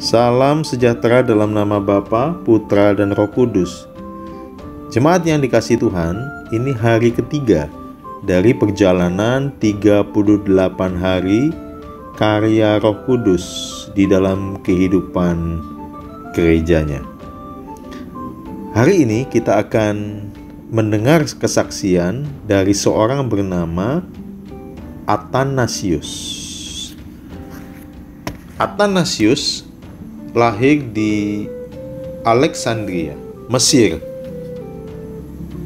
Salam sejahtera dalam nama Bapa, Putra, dan Roh Kudus. Jemaat yang dikasihi Tuhan, ini hari ketiga dari perjalanan 38 hari karya Roh Kudus di dalam kehidupan gerejanya. Hari ini kita akan mendengar kesaksian dari seorang bernama Athanasius. Athanasius lahir di Alexandria, Mesir,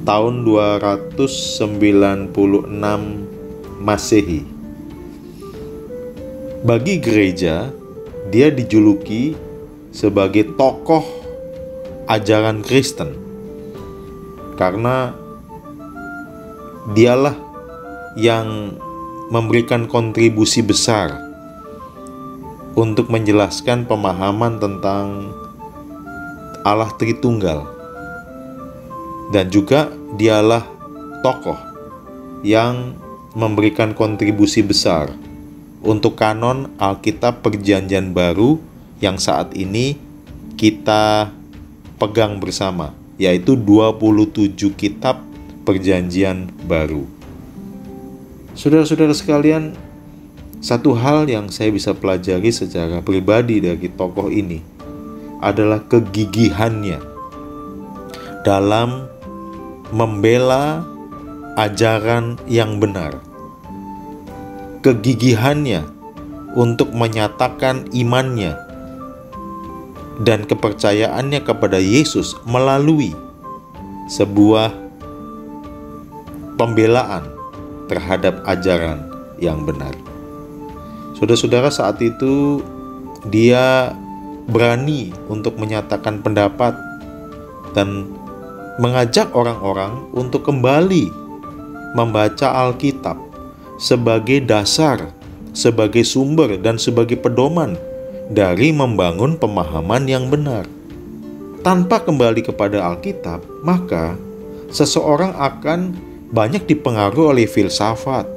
tahun 296 Masehi. Bagi gereja, dia dijuluki sebagai tokoh ajaran Kristen karena dialah yang memberikan kontribusi besar untuk menjelaskan pemahaman tentang Allah Tritunggal. Dan juga dialah tokoh yang memberikan kontribusi besar untuk kanon Alkitab Perjanjian Baru yang saat ini kita pegang bersama, yaitu 27 kitab Perjanjian Baru. Saudara-saudara sekalian, satu hal yang saya bisa pelajari secara pribadi dari tokoh ini adalah kegigihannya dalam membela ajaran yang benar. Kegigihannya untuk menyatakan imannya dan kepercayaannya kepada Yesus melalui sebuah pembelaan terhadap ajaran yang benar. Saudara-saudara, saat itu dia berani untuk menyatakan pendapat dan mengajak orang-orang untuk kembali membaca Alkitab sebagai dasar, sebagai sumber, dan sebagai pedoman dari membangun pemahaman yang benar. Tanpa kembali kepada Alkitab, maka seseorang akan banyak dipengaruhi oleh filsafat,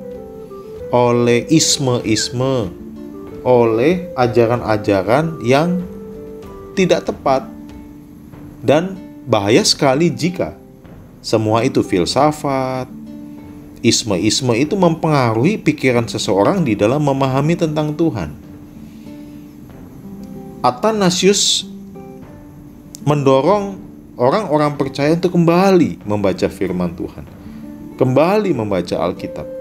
oleh isme-isme, oleh ajaran-ajaran yang tidak tepat. Dan bahaya sekali jika semua itu filsafat, isme-isme itu mempengaruhi pikiran seseorang di dalam memahami tentang Tuhan. Athanasius mendorong orang-orang percaya untuk kembali membaca firman Tuhan, kembali membaca Alkitab.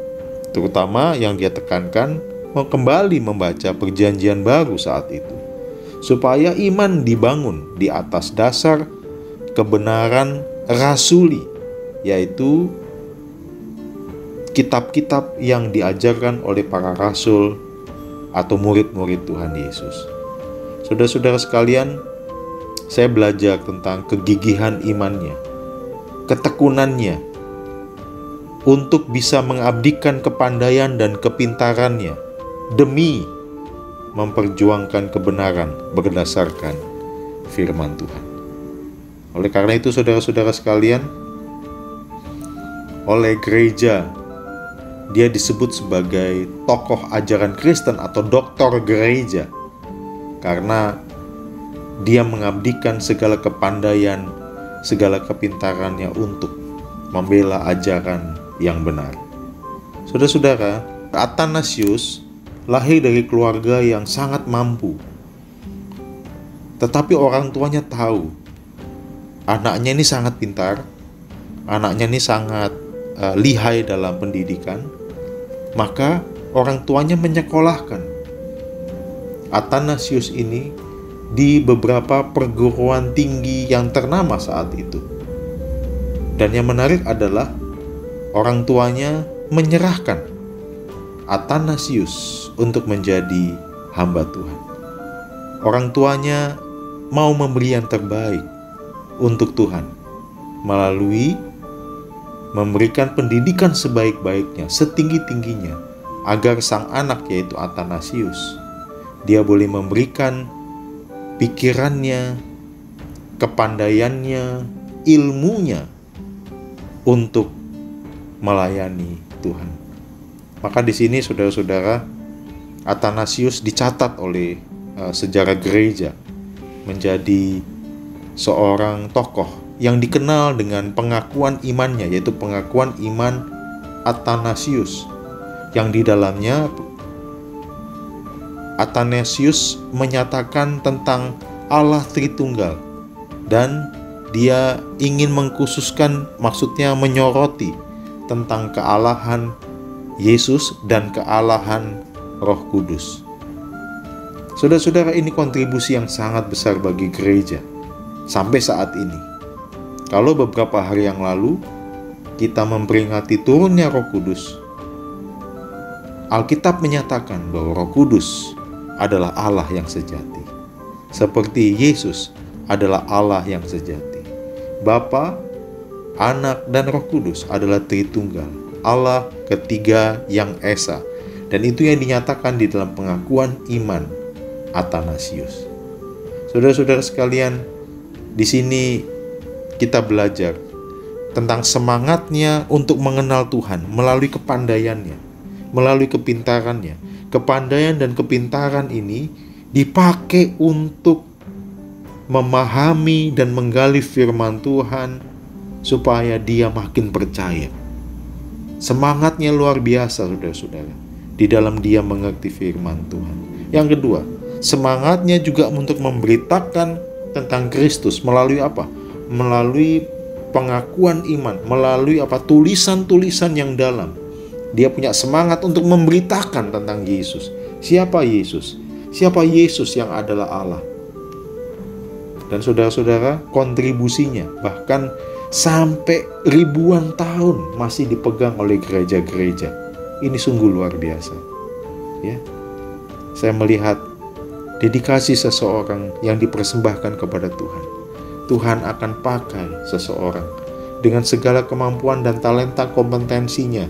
Terutama yang dia tekankan, kembali membaca Perjanjian Baru saat itu, supaya iman dibangun di atas dasar kebenaran rasuli, yaitu kitab-kitab yang diajarkan oleh para rasul atau murid-murid Tuhan Yesus. Saudara-saudara sekalian, saya belajar tentang kegigihan imannya, ketekunannya untuk bisa mengabdikan kepandaian dan kepintarannya demi memperjuangkan kebenaran berdasarkan firman Tuhan. Oleh karena itu, saudara-saudara sekalian, oleh gereja dia disebut sebagai tokoh ajaran Kristen atau doktor gereja karena dia mengabdikan segala kepandaian, segala kepintarannya untuk membela ajaran yang benar. Saudara-saudara, Athanasius lahir dari keluarga yang sangat mampu. Tetapi orang tuanya tahu anaknya ini sangat pintar, anaknya ini sangat lihai dalam pendidikan, maka orang tuanya menyekolahkan Athanasius ini di beberapa perguruan tinggi yang ternama saat itu. Dan yang menarik adalah orang tuanya menyerahkan Athanasius untuk menjadi hamba Tuhan. Orang tuanya mau memberi yang terbaik untuk Tuhan melalui memberikan pendidikan sebaik-baiknya, setinggi-tingginya, agar sang anak, yaitu Athanasius, dia boleh memberikan pikirannya, kepandaiannya, ilmunya untuk melayani Tuhan. Maka di sini saudara-saudara, Athanasius dicatat oleh sejarah gereja menjadi seorang tokoh yang dikenal dengan pengakuan imannya, yaitu pengakuan iman Athanasius, yang di dalamnya Athanasius menyatakan tentang Allah Tritunggal, dan dia ingin mengkhususkan, maksudnya menyoroti tentang kealahan Yesus dan kealahan Roh Kudus. Saudara-saudara, ini kontribusi yang sangat besar bagi gereja sampai saat ini. Kalau beberapa hari yang lalu kita memperingati turunnya Roh Kudus, Alkitab menyatakan bahwa Roh Kudus adalah Allah yang sejati. Seperti Yesus adalah Allah yang sejati. Bapa, Anak, dan Roh Kudus adalah Tritunggal, Allah ketiga yang esa. Dan itu yang dinyatakan di dalam pengakuan iman Athanasius. Saudara-saudara sekalian, di sini kita belajar tentang semangatnya untuk mengenal Tuhan melalui kepandaiannya, melalui kepintarannya. Kepandaian dan kepintaran ini dipakai untuk memahami dan menggali firman Tuhan supaya dia makin percaya. Semangatnya luar biasa, saudara-saudara, di dalam dia mengerti firman Tuhan. Yang kedua, semangatnya juga untuk memberitakan tentang Kristus melalui apa? Melalui pengakuan iman, melalui apa? Tulisan-tulisan yang dalam. Dia punya semangat untuk memberitakan tentang Yesus. Siapa Yesus? Siapa Yesus yang adalah Allah? Dan saudara-saudara, kontribusinya bahkan sampai ribuan tahun masih dipegang oleh gereja-gereja. Ini sungguh luar biasa. Ya. Saya melihat dedikasi seseorang yang dipersembahkan kepada Tuhan. Tuhan akan pakai seseorang dengan segala kemampuan dan talenta kompetensinya.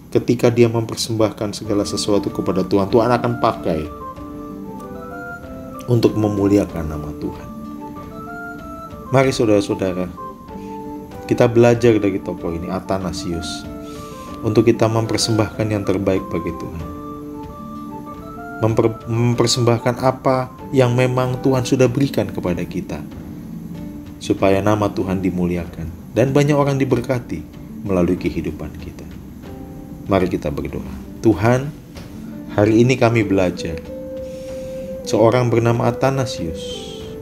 Ketika dia mempersembahkan segala sesuatu kepada Tuhan, Tuhan akan pakai untuk memuliakan nama Tuhan. Mari saudara-saudara, kita belajar dari tokoh ini, Athanasius, untuk kita mempersembahkan yang terbaik bagi Tuhan. Mempersembahkan apa yang memang Tuhan sudah berikan kepada kita, supaya nama Tuhan dimuliakan dan banyak orang diberkati melalui kehidupan kita. Mari kita berdoa. Tuhan, hari ini kami belajar seorang bernama Athanasius,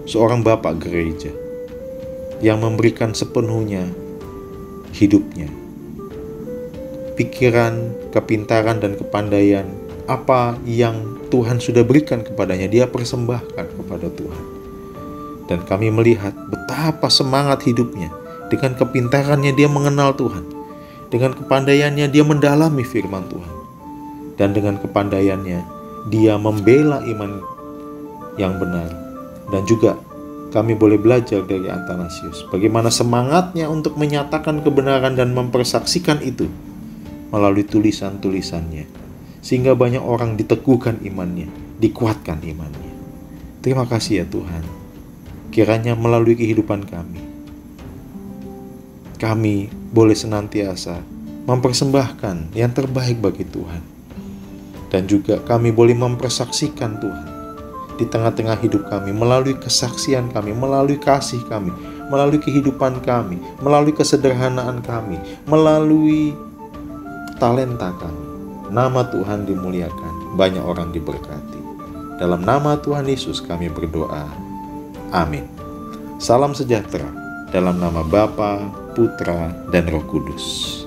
seorang bapak gereja yang memberikan sepenuhnya hidupnya, pikiran, kepintaran, dan kepandaian apa yang Tuhan sudah berikan kepadanya, dia persembahkan kepada Tuhan. Dan kami melihat betapa semangat hidupnya. Dengan kepintarannya dia mengenal Tuhan, dengan kepandaiannya dia mendalami firman Tuhan, dan dengan kepandaiannya dia membela iman yang benar. Dan juga kami boleh belajar dari Athanasius bagaimana semangatnya untuk menyatakan kebenaran dan mempersaksikan itu melalui tulisan-tulisannya, sehingga banyak orang diteguhkan imannya, dikuatkan imannya. Terima kasih ya Tuhan. Kiranya melalui kehidupan kami boleh senantiasa mempersembahkan yang terbaik bagi Tuhan. Dan juga kami boleh mempersaksikan Tuhan di tengah-tengah hidup kami, melalui kesaksian kami, melalui kasih kami, melalui kehidupan kami, melalui kesederhanaan kami, melalui talenta kami. Nama Tuhan dimuliakan, banyak orang diberkati. Dalam nama Tuhan Yesus kami berdoa. Amin. Salam sejahtera dalam nama Bapa, Putra, dan Roh Kudus.